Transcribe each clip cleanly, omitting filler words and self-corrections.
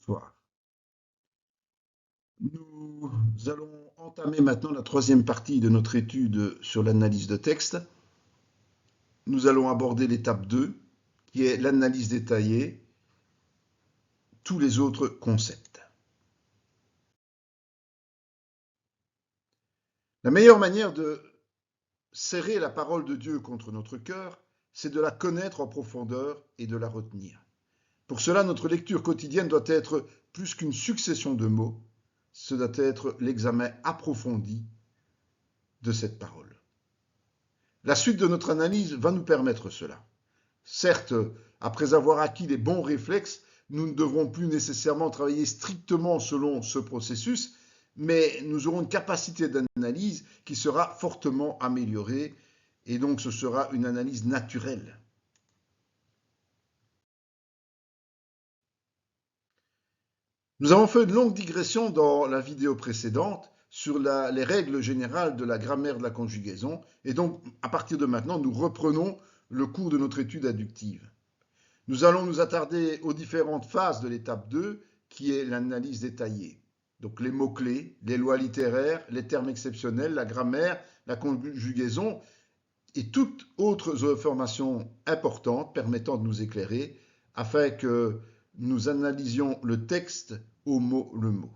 Bonsoir. Nous allons entamer maintenant la troisième partie de notre étude sur l'analyse de texte. Nous allons aborder l'étape 2, qui est l'analyse détaillée, tous les autres concepts. La meilleure manière de serrer la parole de Dieu contre notre cœur, c'est de la connaître en profondeur et de la retenir. Pour cela, notre lecture quotidienne doit être plus qu'une succession de mots, ce doit être l'examen approfondi de cette parole. La suite de notre analyse va nous permettre cela. Certes, après avoir acquis les bons réflexes, nous ne devrons plus nécessairement travailler strictement selon ce processus, mais nous aurons une capacité d'analyse qui sera fortement améliorée, et donc ce sera une analyse naturelle. Nous avons fait une longue digression dans la vidéo précédente sur les règles générales de la grammaire de la conjugaison, et donc à partir de maintenant, nous reprenons le cours de notre étude inductive. Nous allons nous attarder aux différentes phases de l'étape 2, qui est l'analyse détaillée. Donc les mots-clés, les lois littéraires, les termes exceptionnels, la grammaire, la conjugaison et toutes autres informations importantes permettant de nous éclairer afin que nous analysions le texte au mot le mot.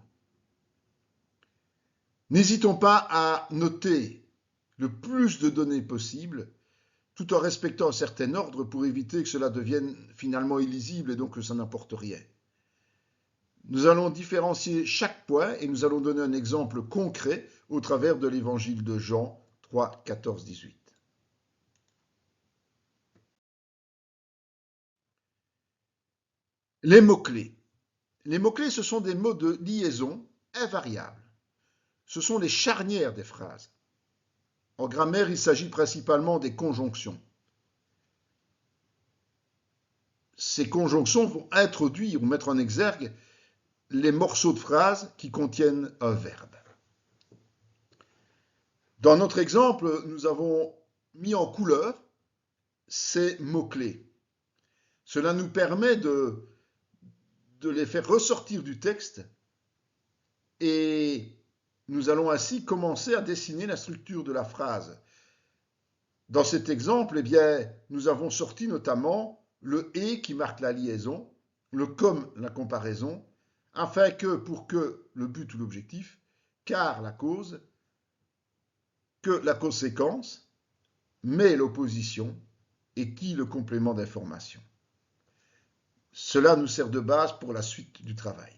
N'hésitons pas à noter le plus de données possible tout en respectant un certain ordre pour éviter que cela devienne finalement illisible et donc que ça n'apporte rien. Nous allons différencier chaque point et nous allons donner un exemple concret au travers de l'évangile de Jean 3, 14, 18. Les mots-clés. Les mots-clés, ce sont des mots de liaison invariables. Ce sont les charnières des phrases. En grammaire, il s'agit principalement des conjonctions. Ces conjonctions vont introduire ou mettre en exergue les morceaux de phrases qui contiennent un verbe. Dans notre exemple, nous avons mis en couleur ces mots-clés. Cela nous permet de les faire ressortir du texte et nous allons ainsi commencer à dessiner la structure de la phrase. Dans cet exemple, eh bien, nous avons sorti notamment le « et » qui marque la liaison, le « comme » la comparaison, afin que, pour que le but ou l'objectif, car la cause, que la conséquence, mais l'opposition, et qui le complément d'information. Cela nous sert de base pour la suite du travail.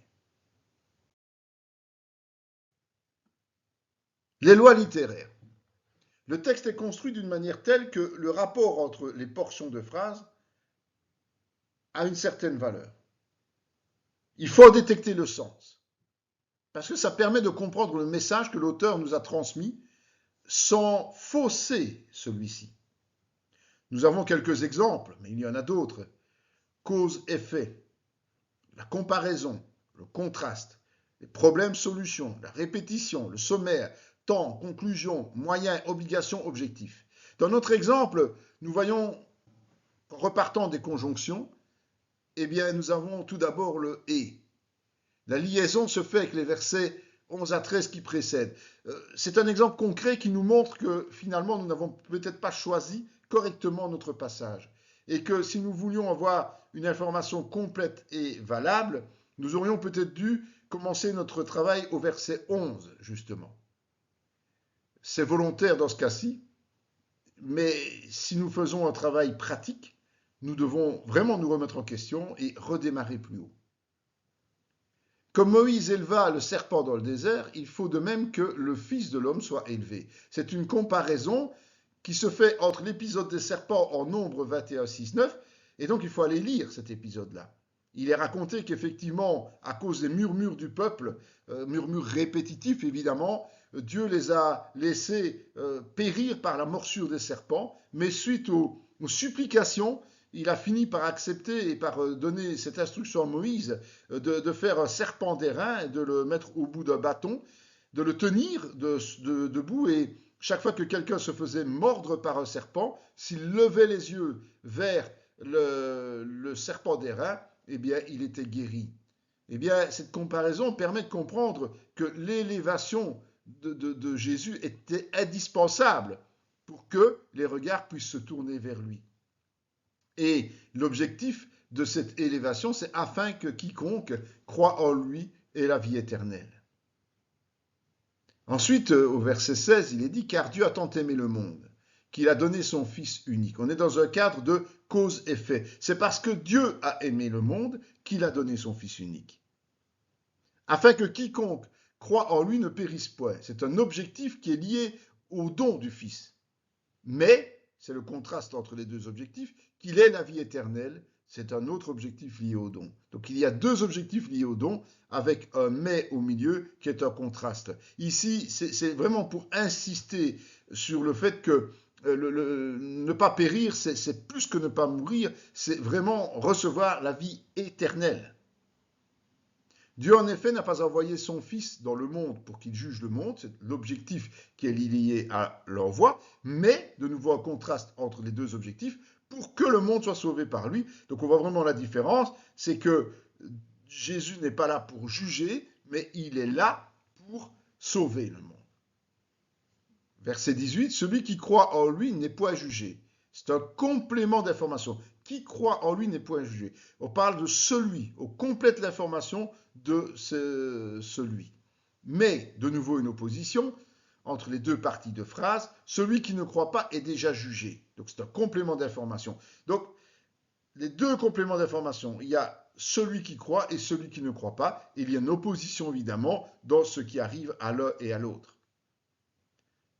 Les lois littéraires. Le texte est construit d'une manière telle que le rapport entre les portions de phrases a une certaine valeur. Il faut détecter le sens, parce que ça permet de comprendre le message que l'auteur nous a transmis sans fausser celui-ci. Nous avons quelques exemples, mais il y en a d'autres. Cause-effet, la comparaison, le contraste, les problèmes-solutions, la répétition, le sommaire, temps, conclusion, moyen, obligation, objectif. Dans notre exemple, nous voyons, repartant des conjonctions, eh bien, nous avons tout d'abord le « et ». La liaison se fait avec les versets 11 à 13 qui précèdent. C'est un exemple concret qui nous montre que finalement, nous n'avons peut-être pas choisi correctement notre passage. Et que si nous voulions avoir une information complète et valable, nous aurions peut-être dû commencer notre travail au verset 11, justement. C'est volontaire dans ce cas-ci, mais si nous faisons un travail pratique, nous devons vraiment nous remettre en question et redémarrer plus haut. Comme Moïse éleva le serpent dans le désert, il faut de même que le Fils de l'homme soit élevé. C'est une comparaison qui se fait entre l'épisode des serpents en Nombre 21, 6, 9, et donc il faut aller lire cet épisode-là. Il est raconté qu'effectivement, à cause des murmures du peuple, murmures répétitifs évidemment, Dieu les a laissés périr par la morsure des serpents, mais suite aux supplications, il a fini par accepter et par donner cette instruction à Moïse de faire un serpent d'airain et de le mettre au bout d'un bâton, de le tenir debout, et chaque fois que quelqu'un se faisait mordre par un serpent, s'il levait les yeux vers le serpent d'airain, eh bien, il était guéri. eh bien, cette comparaison permet de comprendre que l'élévation de Jésus était indispensable pour que les regards puissent se tourner vers lui. Et l'objectif de cette élévation, c'est afin que quiconque croit en lui ait la vie éternelle. Ensuite, au verset 16, il est dit « Car Dieu a tant aimé le monde qu'il a donné son Fils unique ». On est dans un cadre de cause-effet. C'est parce que Dieu a aimé le monde qu'il a donné son Fils unique. Afin que quiconque croit en lui ne périsse point. C'est un objectif qui est lié au don du Fils. Mais, c'est le contraste entre les deux objectifs, qu'il ait la vie éternelle, c'est un autre objectif lié au don. Donc il y a deux objectifs liés au don, avec un mais au milieu qui est un contraste. Ici, c'est vraiment pour insister sur le fait que ne pas périr, c'est plus que ne pas mourir, c'est vraiment recevoir la vie éternelle. Dieu, en effet, n'a pas envoyé son Fils dans le monde pour qu'il juge le monde, c'est l'objectif qui est lié à l'envoi, mais, de nouveau, un contraste entre les deux objectifs, pour que le monde soit sauvé par lui. Donc on voit vraiment la différence, c'est que Jésus n'est pas là pour juger, mais il est là pour sauver le monde. Verset 18, celui qui croit en lui n'est point jugé. C'est un complément d'information. Qui croit en lui n'est point jugé. On parle de celui, on complète l'information de celui. Mais, de nouveau, une opposition entre les deux parties de phrase. Celui qui ne croit pas est déjà jugé. Donc, c'est un complément d'information. Donc, les deux compléments d'information, il y a celui qui croit et celui qui ne croit pas. Il y a une opposition, évidemment, dans ce qui arrive à l'un et à l'autre.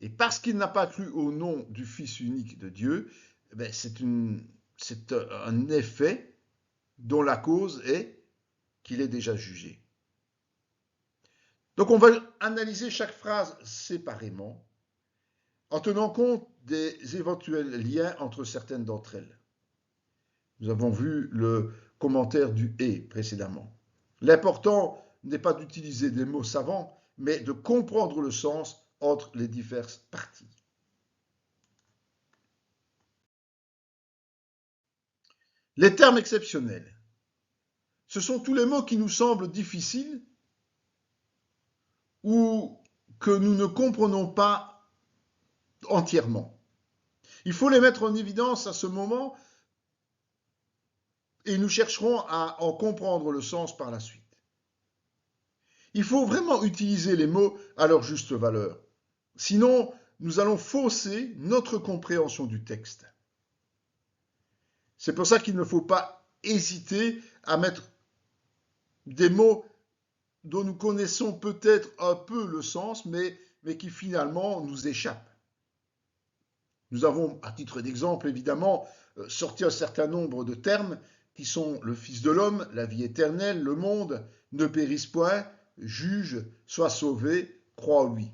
Et parce qu'il n'a pas cru au nom du Fils unique de Dieu, ben c'est un effet dont la cause est qu'il est déjà jugé. Donc on va analyser chaque phrase séparément en tenant compte des éventuels liens entre certaines d'entre elles. Nous avons vu le commentaire du « et » précédemment. L'important n'est pas d'utiliser des mots savants, mais de comprendre le sens entre les diverses parties. Les termes exceptionnels. Ce sont tous les mots qui nous semblent difficiles ou que nous ne comprenons pas entièrement. Il faut les mettre en évidence à ce moment et nous chercherons à en comprendre le sens par la suite. Il faut vraiment utiliser les mots à leur juste valeur. Sinon, nous allons fausser notre compréhension du texte. C'est pour ça qu'il ne faut pas hésiter à mettre des mots dont nous connaissons peut-être un peu le sens, mais qui finalement nous échappent. Nous avons, à titre d'exemple, évidemment, sorti un certain nombre de termes qui sont le Fils de l'homme, la vie éternelle, le monde, ne périsse point, juge, soit sauvé, croit en lui.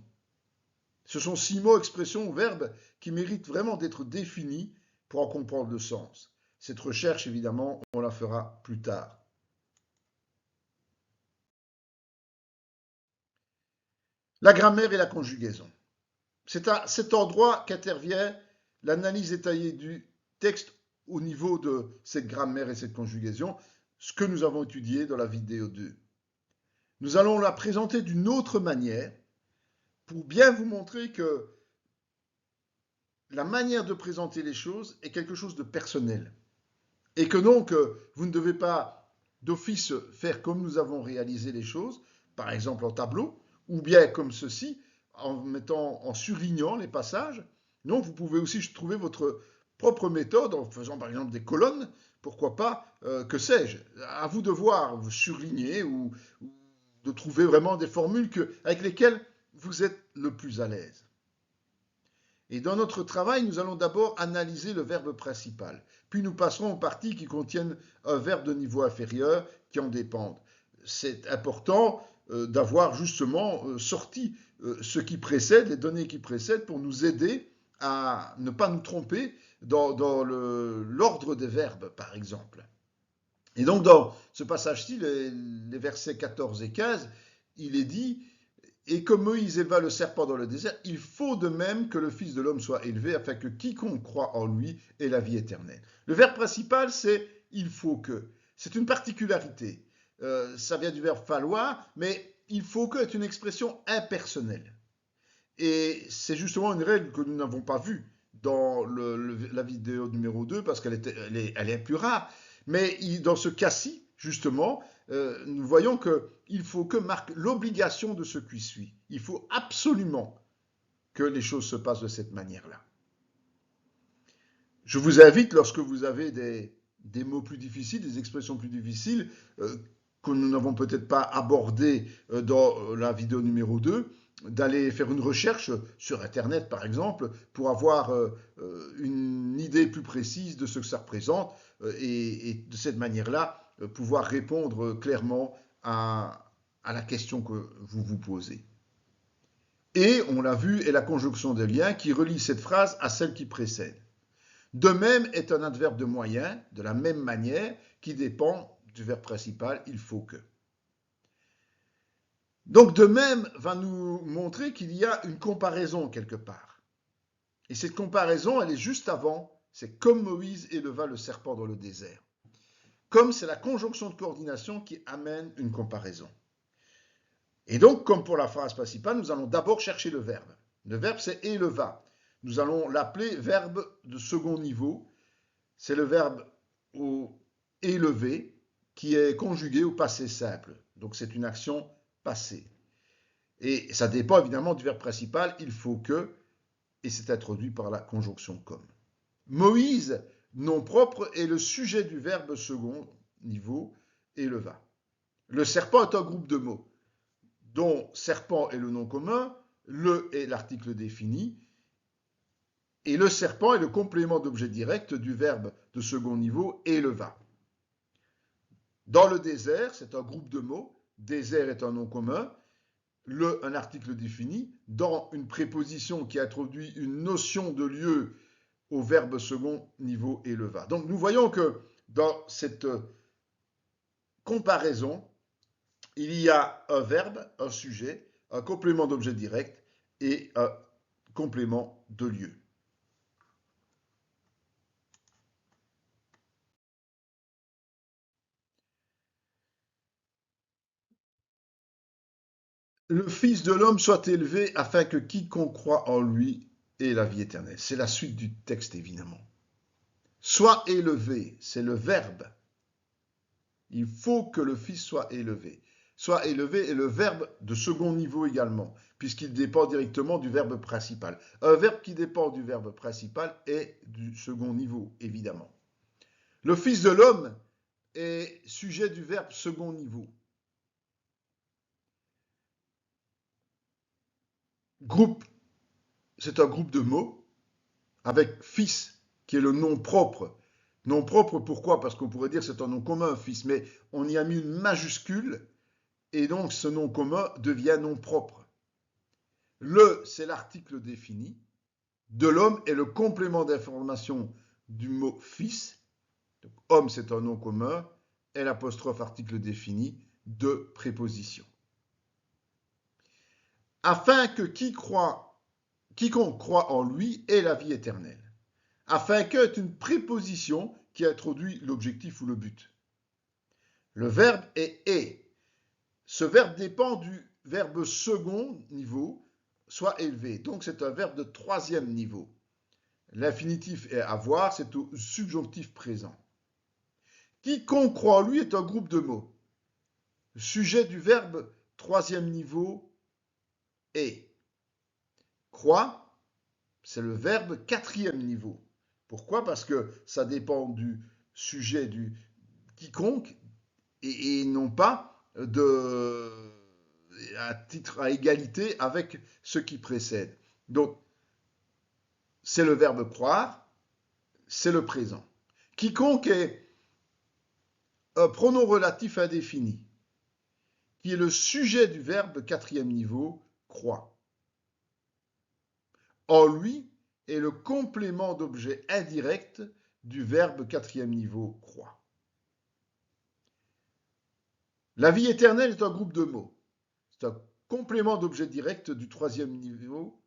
Ce sont 6 mots, expressions, verbes qui méritent vraiment d'être définis pour en comprendre le sens. Cette recherche, évidemment, on la fera plus tard. La grammaire et la conjugaison. C'est à cet endroit qu'intervient l'analyse détaillée du texte au niveau de cette grammaire et cette conjugaison, ce que nous avons étudié dans la vidéo 2. Nous allons la présenter d'une autre manière pour bien vous montrer que la manière de présenter les choses est quelque chose de personnel. Et que donc, vous ne devez pas d'office faire comme nous avons réalisé les choses, par exemple en tableau, ou bien comme ceci, en surlignant les passages. Non, vous pouvez aussi trouver votre propre méthode en faisant par exemple des colonnes, pourquoi pas, que sais-je. À vous de voir, vous surligner ou de trouver vraiment des formules avec lesquelles vous êtes le plus à l'aise. Et dans notre travail, nous allons d'abord analyser le verbe principal. Puis nous passerons aux parties qui contiennent un verbe de niveau inférieur qui en dépendent. C'est important d'avoir justement sorti ce qui précède, les données qui précèdent, pour nous aider à ne pas nous tromper dans l'ordre des verbes, par exemple. Et donc dans ce passage-ci, les versets 14 et 15, il est dit « Et comme Moïse éleva le serpent dans le désert, il faut de même que le Fils de l'homme soit élevé, afin que quiconque croit en lui ait la vie éternelle. » Le verbe principal, c'est « il faut que ». C'est une particularité. ça vient du verbe falloir, mais il faut que est une expression impersonnelle. Et c'est justement une règle que nous n'avons pas vue dans la vidéo numéro 2 parce elle est plus rare. Mais dans ce cas-ci, justement, nous voyons qu'il faut que marque l'obligation de ce qui suit. Il faut absolument que les choses se passent de cette manière-là. Je vous invite, lorsque vous avez des mots plus difficiles, des expressions plus difficiles, que nous n'avons peut-être pas abordées dans la vidéo numéro 2, d'aller faire une recherche sur Internet, par exemple, pour avoir une idée plus précise de ce que ça représente et de cette manière-là, pouvoir répondre clairement à la question que vous vous posez. Et, on l'a vu, est la conjonction de lien qui relie cette phrase à celle qui précède. De même est un adverbe de moyen, de la même manière, qui dépend du verbe principal, il faut que. Donc de même va nous montrer qu'il y a une comparaison quelque part. Et cette comparaison, elle est juste avant, c'est comme Moïse éleva le serpent dans le désert. Comme c'est la conjonction de coordination qui amène une comparaison. Et donc, comme pour la phrase principale, nous allons d'abord chercher le verbe. Le verbe, c'est éleva. Nous allons l'appeler verbe de second niveau. C'est le verbe au élevé qui est conjugué au passé simple. Donc, c'est une action passée. Et ça dépend évidemment du verbe principal, il faut que, et c'est introduit par la conjonction comme. Moïse, nom propre, est le sujet du verbe second niveau, éleva. Le serpent est un groupe de mots, dont serpent est le nom commun, le est l'article défini, et le serpent est le complément d'objet direct du verbe de second niveau, éleva. Dans le désert, c'est un groupe de mots, désert est un nom commun, un article défini, dans une préposition qui introduit une notion de lieu au verbe second niveau éleva. Donc nous voyons que dans cette comparaison, il y a un verbe, un sujet, un complément d'objet direct et un complément de lieu. Le Fils de l'homme soit élevé afin que quiconque croit en lui ait la vie éternelle. C'est la suite du texte, évidemment. Soit élevé, c'est le verbe. Il faut que le Fils soit élevé. Soit élevé est le verbe de second niveau également, puisqu'il dépend directement du verbe principal. Un verbe qui dépend du verbe principal est du second niveau, évidemment. Le Fils de l'homme est sujet du verbe second niveau. Groupe, c'est un groupe de mots avec fils, qui est le nom propre. Nom propre, pourquoi? Parce qu'on pourrait dire que c'est un nom commun, fils, mais on y a mis une majuscule, et donc ce nom commun devient nom propre. Le, c'est l'article défini. De l'homme est le complément d'information du mot fils. Donc, homme, c'est un nom commun. L', article défini, de préposition. Afin que quiconque croit en lui ait la vie éternelle. Afin que est une préposition qui introduit l'objectif ou le but. Le verbe est. Ce verbe dépend du verbe second niveau, soit élevé. Donc c'est un verbe de troisième niveau. L'infinitif est avoir, c'est au subjonctif présent. Quiconque croit en lui est un groupe de mots. Sujet du verbe troisième niveau est. Croit, c'est le verbe quatrième niveau. Pourquoi? Parce que ça dépend du sujet du quiconque et non pas à titre à égalité avec ce qui précède. Donc, c'est le verbe croire, c'est le présent. Quiconque est un pronom relatif indéfini, qui est le sujet du verbe quatrième niveau, croit. En lui est le complément d'objet indirect du verbe quatrième niveau, croit. La vie éternelle est un groupe de mots. C'est un complément d'objet direct du troisième niveau,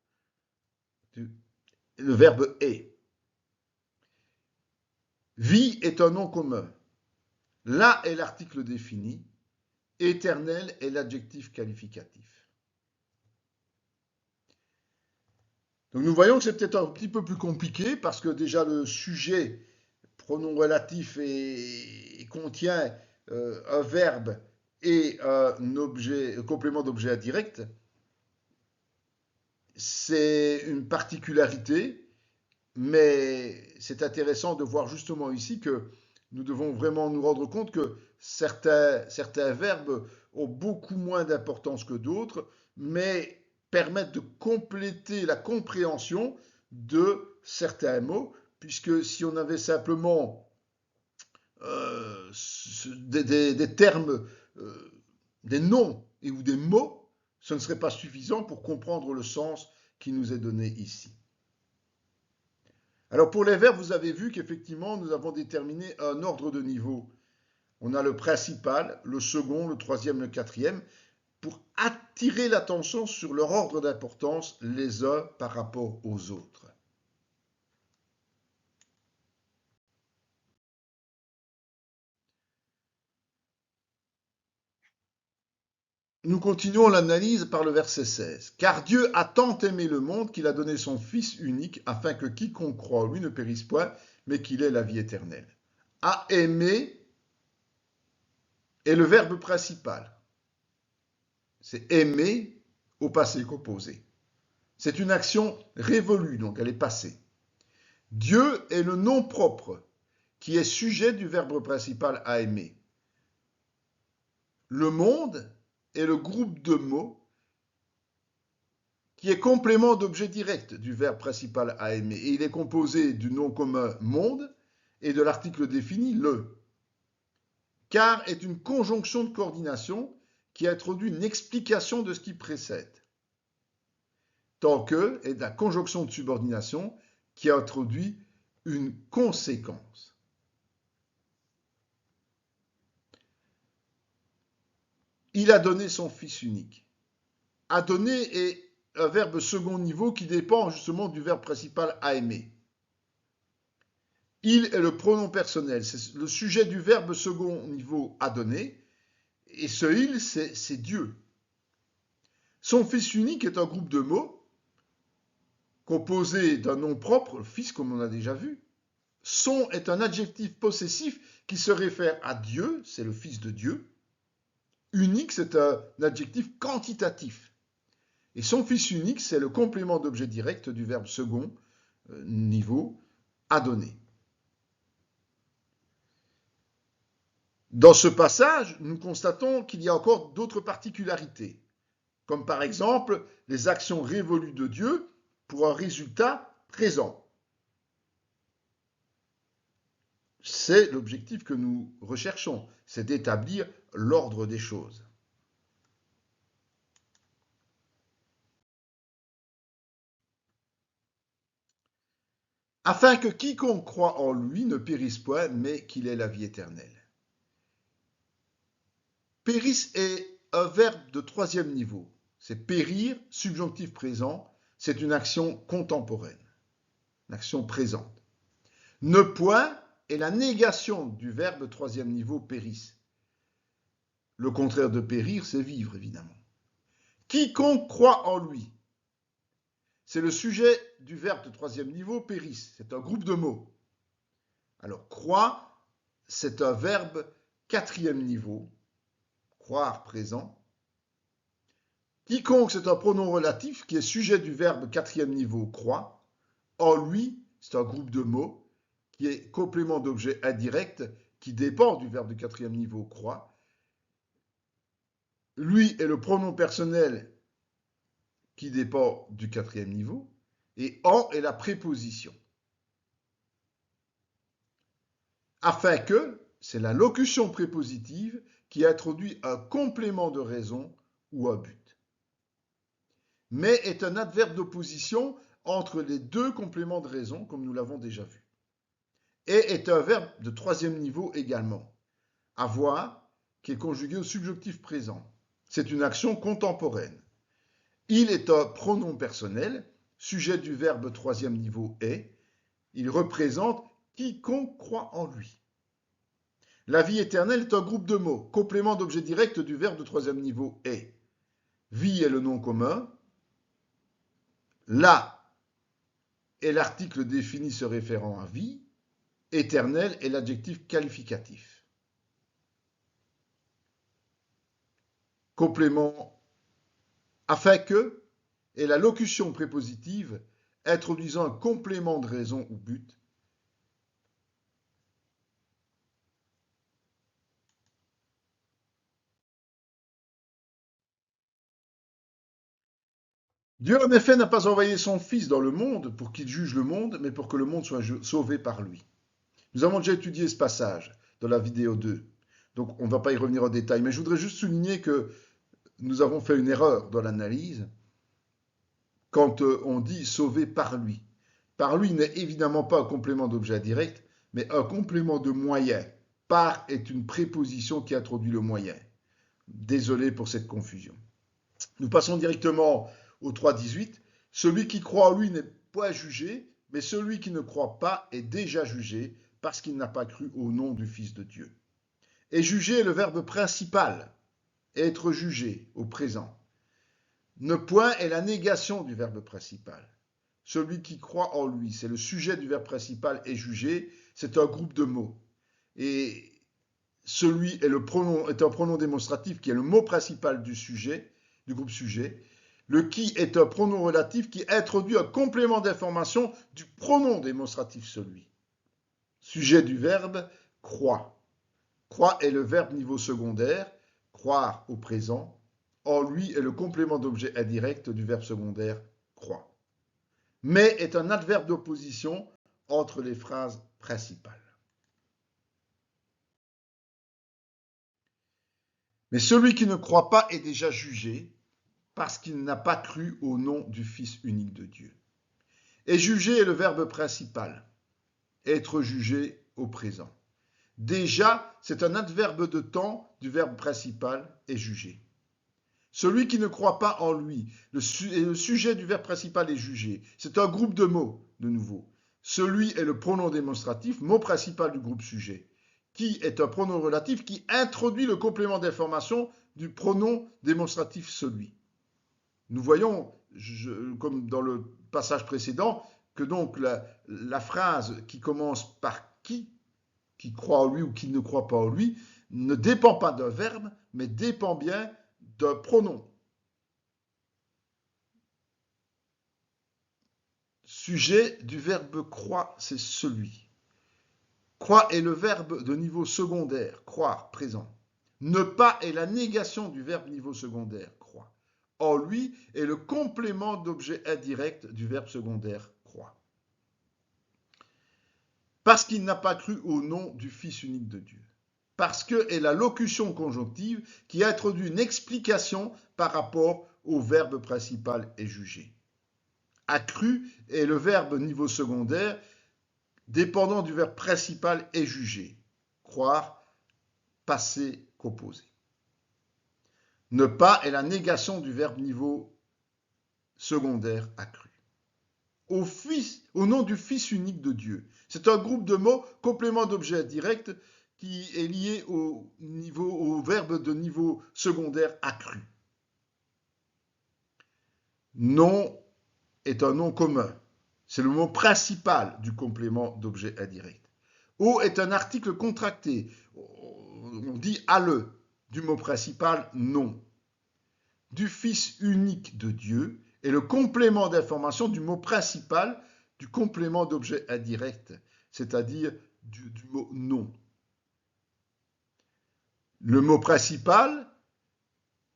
le verbe est. Vie est un nom commun. Là est l'article défini Éternel est l'adjectif qualificatif. Donc nous voyons que c'est peut-être un petit peu plus compliqué parce que déjà le sujet pronom relatif et contient un verbe et un complément d'objet indirect. C'est une particularité, mais c'est intéressant de voir justement ici que nous devons vraiment nous rendre compte que certains verbes ont beaucoup moins d'importance que d'autres, mais permettent de compléter la compréhension de certains mots, puisque si on avait simplement des termes, euh, des noms et ou des mots, ce ne serait pas suffisant pour comprendre le sens qui nous est donné ici. Alors pour les verbes, vous avez vu qu'effectivement, nous avons déterminé un ordre de niveau. On a le principal, le second, le troisième, le quatrième, pour attirer l'attention sur leur ordre d'importance les uns par rapport aux autres. Nous continuons l'analyse par le verset 16. Car Dieu a tant aimé le monde qu'il a donné son Fils unique, afin que quiconque croit en lui ne périsse point, mais qu'il ait la vie éternelle. A aimer est le verbe principal. C'est aimer au passé composé. C'est une action révolue, donc elle est passée. Dieu est le nom propre qui est sujet du verbe principal à aimer. Le monde est le groupe de mots qui est complément d'objet direct du verbe principal à aimer. Et il est composé du nom commun monde et de l'article défini le. Car est une conjonction de coordination qui introduit une explication de ce qui précède. Tant que est la conjonction de subordination qui introduit une conséquence. Il a donné son Fils unique. A donner est un verbe second niveau qui dépend justement du verbe principal à aimer. Il est le pronom personnel, c'est le sujet du verbe second niveau à donner, et ce il, c'est Dieu. Son Fils unique est un groupe de mots composé d'un nom propre, le Fils comme on a déjà vu. Son est un adjectif possessif qui se réfère à Dieu, c'est le Fils de Dieu. Unique, c'est un adjectif quantitatif. Et son Fils unique, c'est le complément d'objet direct du verbe second niveau à donner. Dans ce passage, nous constatons qu'il y a encore d'autres particularités, comme par exemple les actions révolues de Dieu pour un résultat présent. C'est l'objectif que nous recherchons, c'est d'établir l'ordre des choses. Afin que quiconque croit en lui ne périsse point, mais qu'il ait la vie éternelle. Périsse est un verbe de troisième niveau. C'est périr, subjonctif présent, c'est une action contemporaine, une action présente. Ne point est la négation du verbe troisième niveau périsse. Le contraire de périr, c'est vivre, évidemment. Quiconque croit en lui, c'est le sujet du verbe de troisième niveau périsse. C'est un groupe de mots. Alors, croire, c'est un verbe quatrième niveau, croire présent. Quiconque, c'est un pronom relatif qui est sujet du verbe quatrième niveau croit. En lui, c'est un groupe de mots qui est complément d'objet indirect qui dépend du verbe de quatrième niveau croit. Lui est le pronom personnel qui dépend du quatrième niveau. Et en est la préposition. Afin que, c'est la locution prépositive qui introduit un complément de raison ou un but. Mais est un adverbe d'opposition entre les deux compléments de raison, comme nous l'avons déjà vu. Et est un verbe de troisième niveau également. Avoir, qui est conjugué au subjonctif présent. C'est une action contemporaine. Il est un pronom personnel, sujet du verbe troisième niveau est. Il représente quiconque croit en lui. La vie éternelle est un groupe de mots, complément d'objet direct du verbe de troisième niveau est. Vie est le nom commun. La est l'article défini se référant à vie. Éternel est l'adjectif qualificatif. Complément afin que est la locution prépositive introduisant un complément de raison ou but. Dieu, en effet, n'a pas envoyé son Fils dans le monde pour qu'il juge le monde, mais pour que le monde soit sauvé par lui. Nous avons déjà étudié ce passage dans la vidéo 2, donc on ne va pas y revenir en détail, mais je voudrais juste souligner que nous avons fait une erreur dans l'analyse quand on dit sauvé par lui. Par lui n'est évidemment pas un complément d'objet direct, mais un complément de moyen. Par est une préposition qui introduit le moyen. Désolé pour cette confusion. Nous passons directement au 3.18. Celui qui croit en lui n'est pas jugé, mais celui qui ne croit pas est déjà jugé parce qu'il n'a pas cru au nom du Fils de Dieu. Et juger est le verbe principal, être jugé au présent. Ne point est la négation du verbe principal. Celui qui croit en lui, c'est le sujet du verbe principal est jugé, c'est un groupe de mots. Et celui est un pronom démonstratif qui est le mot principal du sujet, du groupe sujet. Le qui est un pronom relatif qui introduit un complément d'information du pronom démonstratif celui. Sujet du verbe croit. Croit est le verbe niveau secondaire, croire au présent. En lui est le complément d'objet indirect du verbe secondaire croit. Mais est un adverbe d'opposition entre les phrases principales. Mais celui qui ne croit pas est déjà jugé parce qu'il n'a pas cru au nom du Fils unique de Dieu. Et juger est le verbe principal, être jugé au présent. Déjà, c'est un adverbe de temps du verbe principal est jugé. Celui qui ne croit pas en lui, le sujet du verbe principal est jugé. C'est un groupe de mots, de nouveau. Celui est le pronom démonstratif, mot principal du groupe sujet, qui est un pronom relatif qui introduit le complément d'information du pronom démonstratif celui. Nous voyons, comme dans le passage précédent, que donc la phrase qui commence par qui croit en lui ou qui ne croit pas en lui, ne dépend pas d'un verbe, mais dépend bien d'un pronom. Sujet du verbe croire, c'est celui. Croire est le verbe de niveau secondaire, croire, présent. Ne pas est la négation du verbe niveau secondaire, croire. En lui est le complément d'objet indirect du verbe secondaire, croire. Parce qu'il n'a pas cru au nom du Fils unique de Dieu. Parce que est la locution conjonctive qui introduit une explication par rapport au verbe principal est jugé. A cru est le verbe niveau secondaire dépendant du verbe principal est jugé. Croire, passé, composé. Ne pas est la négation du verbe niveau secondaire accru. Au nom du Fils unique de Dieu. C'est un groupe de mots, complément d'objet direct, qui est lié au verbe de niveau secondaire accru. Nom est un nom commun. C'est le mot principal du complément d'objet indirect. Au est un article contracté. On dit à le du mot principal non. Du Fils unique de Dieu est le complément d'information du mot principal du complément d'objet indirect, c'est-à-dire du mot non. Le mot principal,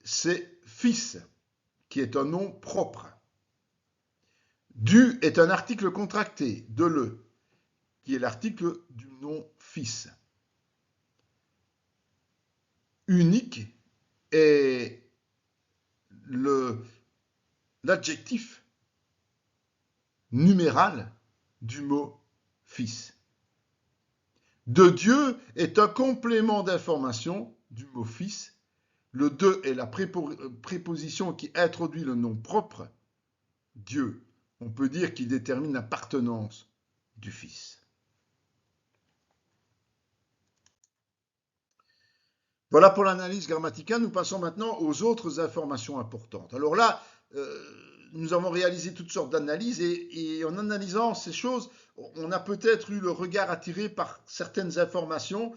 c'est fils, qui est un nom propre. Du est un article contracté, de le, qui est l'article du nom fils. Unique est l'adjectif numéral du mot fils. De Dieu est un complément d'information du mot fils. Le de est la préposition qui introduit le nom propre, Dieu. On peut dire qu'il détermine l'appartenance du fils. Voilà pour l'analyse grammaticale. Nous passons maintenant aux autres informations importantes. Alors là, nous avons réalisé toutes sortes d'analyses et en analysant ces choses, on a peut-être eu le regard attiré par certaines informations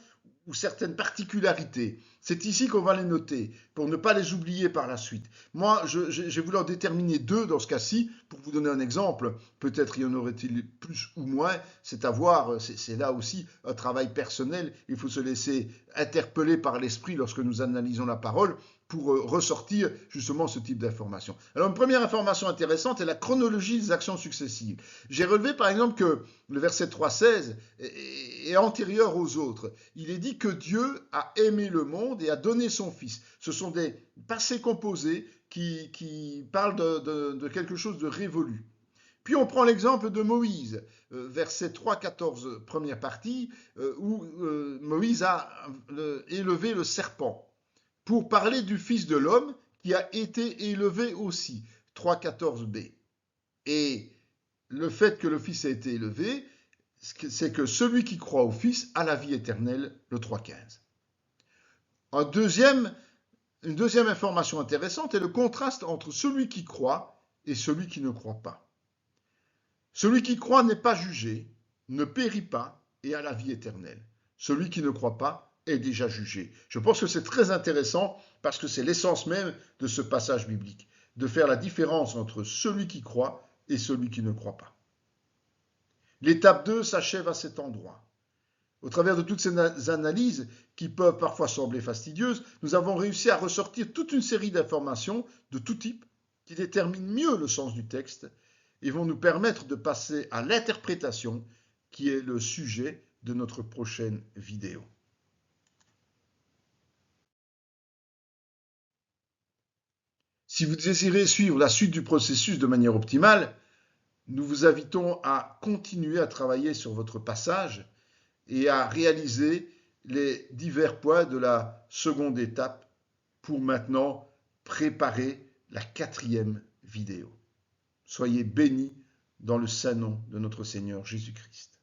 ou certaines particularités. C'est ici qu'on va les noter pour ne pas les oublier par la suite. Moi, j'ai voulu en déterminer deux dans ce cas-ci pour vous donner un exemple. Peut-être y en aurait-il plus ou moins. C'est à voir. C'est là aussi un travail personnel. Il faut se laisser interpeller par l'esprit lorsque nous analysons la parole pour ressortir justement ce type d'information. Alors une première information intéressante est la chronologie des actions successives. J'ai relevé par exemple que le verset 3,16 est antérieur aux autres. Il est dit que Dieu a aimé le monde et a donné son Fils. Ce sont des passés composés qui parlent de quelque chose de révolu. Puis on prend l'exemple de Moïse, verset 3,14, première partie, où Moïse a élevé le serpent pour parler du Fils de l'homme qui a été élevé aussi, 3,14b. Et le fait que le Fils a été élevé, c'est que celui qui croit au Fils a la vie éternelle, le 3,15. Une deuxième information intéressante est le contraste entre celui qui croit et celui qui ne croit pas. Celui qui croit n'est pas jugé, ne périt pas et a la vie éternelle. Celui qui ne croit pas est déjà jugé. Je pense que c'est très intéressant parce que c'est l'essence même de ce passage biblique, de faire la différence entre celui qui croit et celui qui ne croit pas. L'étape 2 s'achève à cet endroit. Au travers de toutes ces analyses qui peuvent parfois sembler fastidieuses, nous avons réussi à ressortir toute une série d'informations de tout type qui déterminent mieux le sens du texte et vont nous permettre de passer à l'interprétation qui est le sujet de notre prochaine vidéo. Si vous désirez suivre la suite du processus de manière optimale, nous vous invitons à continuer à travailler sur votre passage et à réaliser les divers points de la seconde étape pour maintenant préparer la 4e vidéo. Soyez bénis dans le saint nom de notre Seigneur Jésus-Christ.